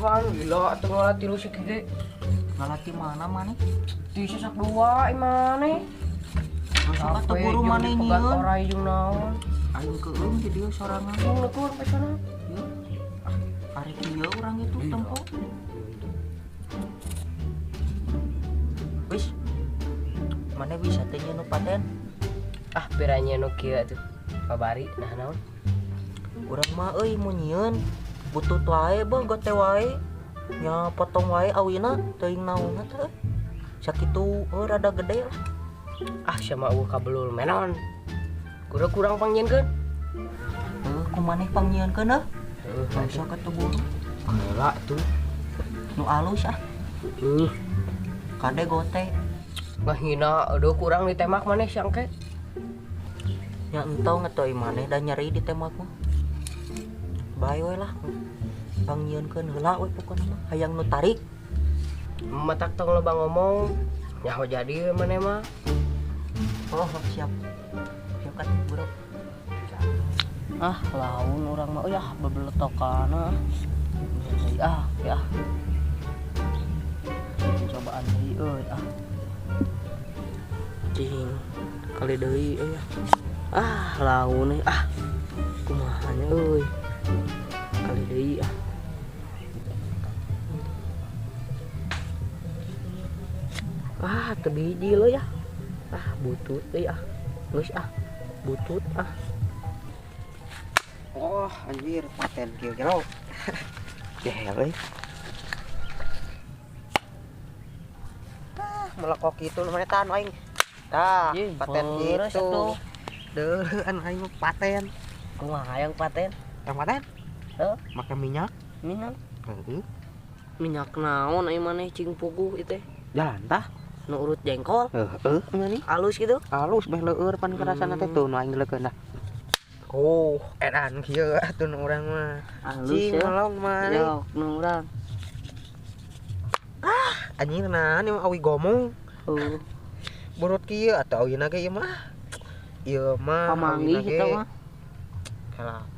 Tuhan, gila atuh ngalati lu sakit. Ngalati mana maneh? Di sesak dua imane. Masa kata guru maneh pegat nyieun? orai jeung naon. Aing keung jadi sorangan. Mau nutur pe sana. Ya. Ari kieu urang itu tempo. Wis. Maneh bisa teh nyieun nu paten? Ah, piranya nu kieu atuh. Pabari nah naon? Urang mah euy mun nyieun butut wae beuh gote wae. Nya potong wae awina teuing naonna teh. Sakitu rada gede lah. Ah, sama eueuh kabelul menon. Kudu kurang panggieunkeun. Kumaneh panggieunkeun heuh. Masa kata guru? Heula tuh. Nu alus ah. Kade gote. Ngahina aduh kurang ditemak maneh sangke. Ya entong atuh maneh da nyeri ditemak mah. Bae we lah. Panggieunkeun heula we pokona mah hayang nu tarik. Matak tong loba ngomong. Nyaho jadi maneh mah. Oh, siap. Siap kan, Bro. Ah, laun orang mah ya bebeletokan ya. Cobaan deui euy Cing kali deui ya. Laun kumaha nya euy. Kali deui teu biji lo ya. Butut euy geus butut Oh, anjir, paten kieu jero. Jehel euy. Melekok kitu namanya tan aing. Tah, paten kitu. Deureun aing mah paten. Kumaha yang paten? Yang paten? Heuh, Make minyak. minyak. Heeh. Minyak naon ai maneh cing puguh ieu teh? Jalan tah. Nu urut jengkol, Heeh, nya alus gitu. halus beh leueur pan kerasana teh tuh nu aing geulekeun dah. Oh, edan kieu atuh nu urang mah. Alus Cing ya. melong mah. Yok, nu urang. Anjing naon ieu awi gomong. Burut kieu atuh awina ge ieu mah. Ieu mah Pamanggih eta mah. Kalah.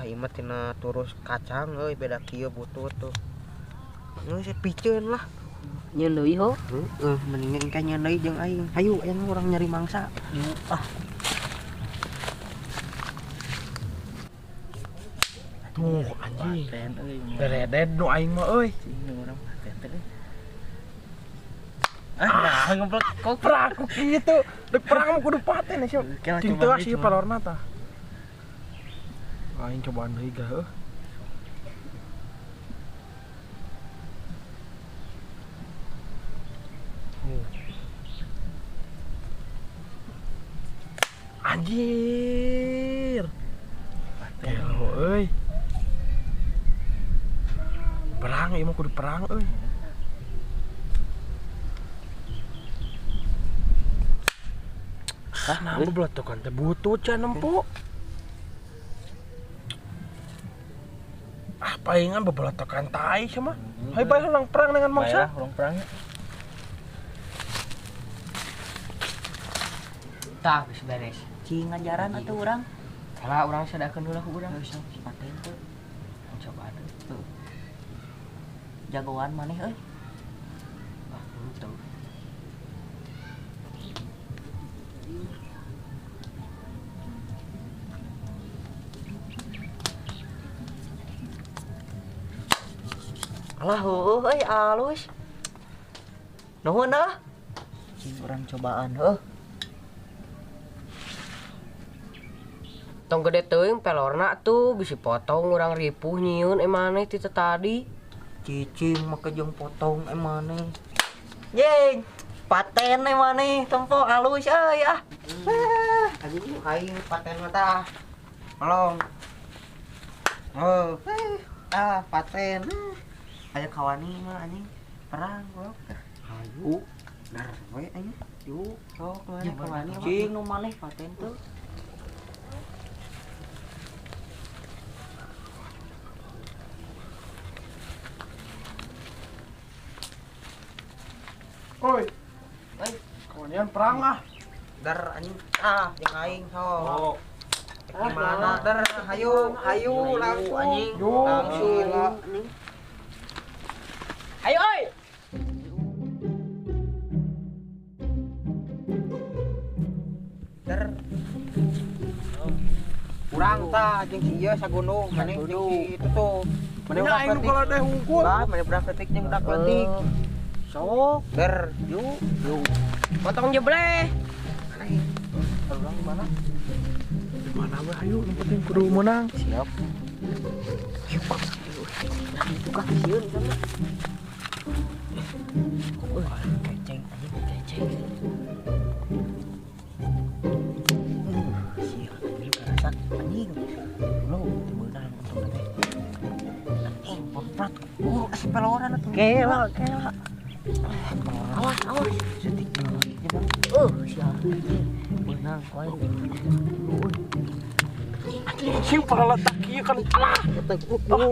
Ieu mah tina turus kacang euy beda kieu butut tuh. Geus piceun lah. Nyeun deui ho. Mending engke nyeun deui jeung aing. Hayu aya urang nyari mangsa. Tuh anjing. Paten euy. Bereded nu aing mah euy. Cing urang paten teh. Ngeblek kok peraku kitu. Dek perang mah kudu paten sih. Cing teu sih palorna tah. Aing cobaan deui gah Anjir. Gelo euy. Perang ieu mah kudu perang euy. Nah, bebeletokan teh butut can empuk. Palingan bebeletokan tai sama. Hai bae orang perang dengan mangsa. Orang perang. Tah, geus beres. Cing ngajaran atuh urang. Salah urang sadakeun heula ku urang. Geus paten tuh. Coba tuh. Jagoan maneh euy. Tuh. Alah euy alus. Nuhun ah. Cing urang cobaan heuh. Tong gede teuing pelorna tuh bisi potong urang ripuh nyieun maneh ti tadi. Cicing make jeung potong maneh. Jeng, paten maneh tempo alus euy Anjing aing paten mah tah. Melong. Paten. Aya kawani mah anjing perang goblok. Hayu. Dar we anjing. Yuk, sok maneh kawani. Cing nu maneh paten tuh. Oi, Euy, kawanyan perang ah. dar anjing jeung aing sok. Gimana der? Hayu langsung anjing. Langsung anjing. Ayo oi. Der. Kurang tah jeung si ieu sagono maneh jeung si itu tuh. Maneh udah Ini kalau ada hungkul. Bah, maneh udah ketik jeung udah ketik. Sok, der, yuk. Potong jebleh. Orang gimana? Di mana we ayo yang penting kudu menang. Siap. Itu kan sieun sama. Keceng anjing keceng. Siap, ini karasak anjing. Lo temenan untuk teh. Anjing poprat. Asal peloran atuh. Kela. Awas. Setik lagi. Siap. Menang koy. Sing pala letak ieu kan alah.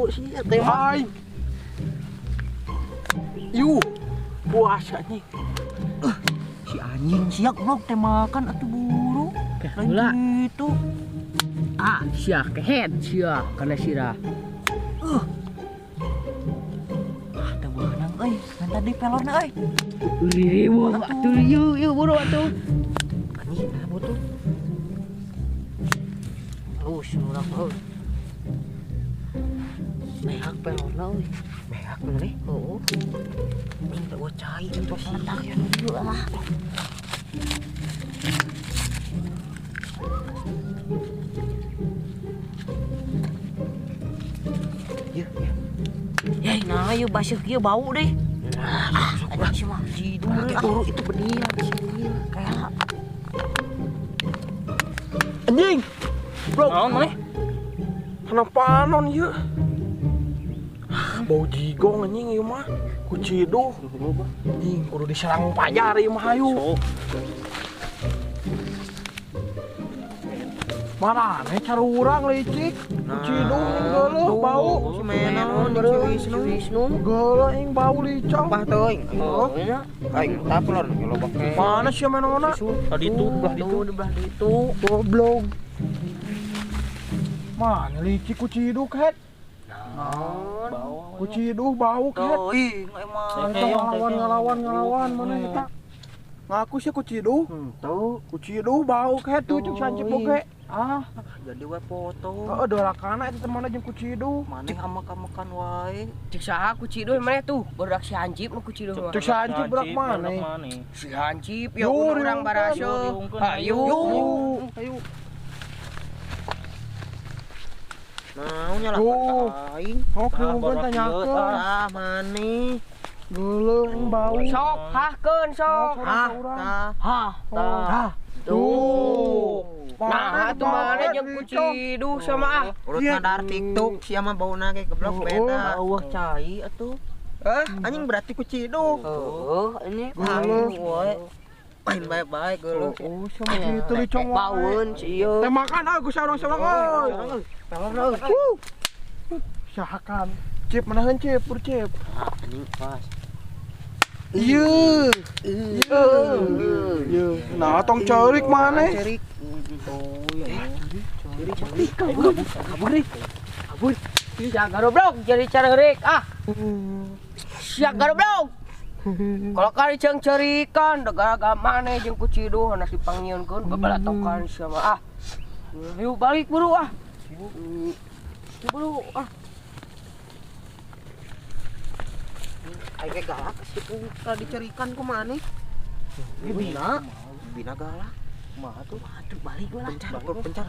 Siap teh. Hai. Yu. Puasa nih. Si anjing siap goblok teh makan atuh buru. Heula. Gitu. Ah, sia kehead sia kana sirah. Ah, teu beunang euy. Ngan tadi pelorna euy. Ribu atuh yuk buru atuh. Anjing nah butuh. Urang euy. Mehak pelorna euy. Mehak nih. Heuh. Minta gua cai untuk letak ya. Ya, nah yuk basuh kieu bau deh. Anjing sih mah tidur itu benih sini kayak Anjing. Bro. Naon maneh? Kenapa anon ieu? Bau jigong anjing ieu mah. Kuciduh. Anjing kudu diserang pajar ieu mah hayu. Mana nih cara urang licik. Kuciduh geuleuh bau. si menon Wisnu Geuleuh ing bau licang. pah teuing nya aing tah pelor lobak Mana sih menona? tadi itu di belah itu Goblok. Mana licik kuciduk het? naon Kuciduk bau het. teuing emang Kita ngalawan mana kita? Ngaku sih kuciduk. tuh Kuciduk bau het tuh cuk sancep oge. Ah, jadi we foto heeh dorakana eta temanna jeung kuciduk. maneh amak-amakan wae Cek saha kuciduh maneh tuh, budak si Hancip mah kuciduh mah. Cek sancep berak mana? Si Hancip ya Yo, urang baraseuh. Hayu. Ayo. naonnya lah Tuh. aing Oke, mungkin tanyakeun. ah maneh Geuleuh ing bau. Sok hahkeun sok. ah tah Hah. Tah. Tuh. Mana Nah, atuh bau maneh het jeung licang. kuciduh sama ah. urut Iya. ngadar TikTok siapa bauna ge geblok beda Eueuh cai atuh. anjing berarti kuciduk Ini Geuleuh. woy. main baik-baik geuleuh Oh, sama gitu licang wae. Baun si ieu. Teh makan aku sareng-sareng euy. Sahakan. Cip manaheun cip, pur cip. anjing pas Ieu. Ieu. Nah, tong ceurik maneh. cerik Kabur. Siap garoblok jadi cara rek ah. Siap garoblok. Kalau kali ceng cerikan gara-gara maneh jeung kuciduh na dipanggieunkeun babalatokan sama ah. Yuk balik buru ah. Buru ah. aing ge galak sih ka dicerikan ku maneh bina galak kumaha tuh balik lah pencar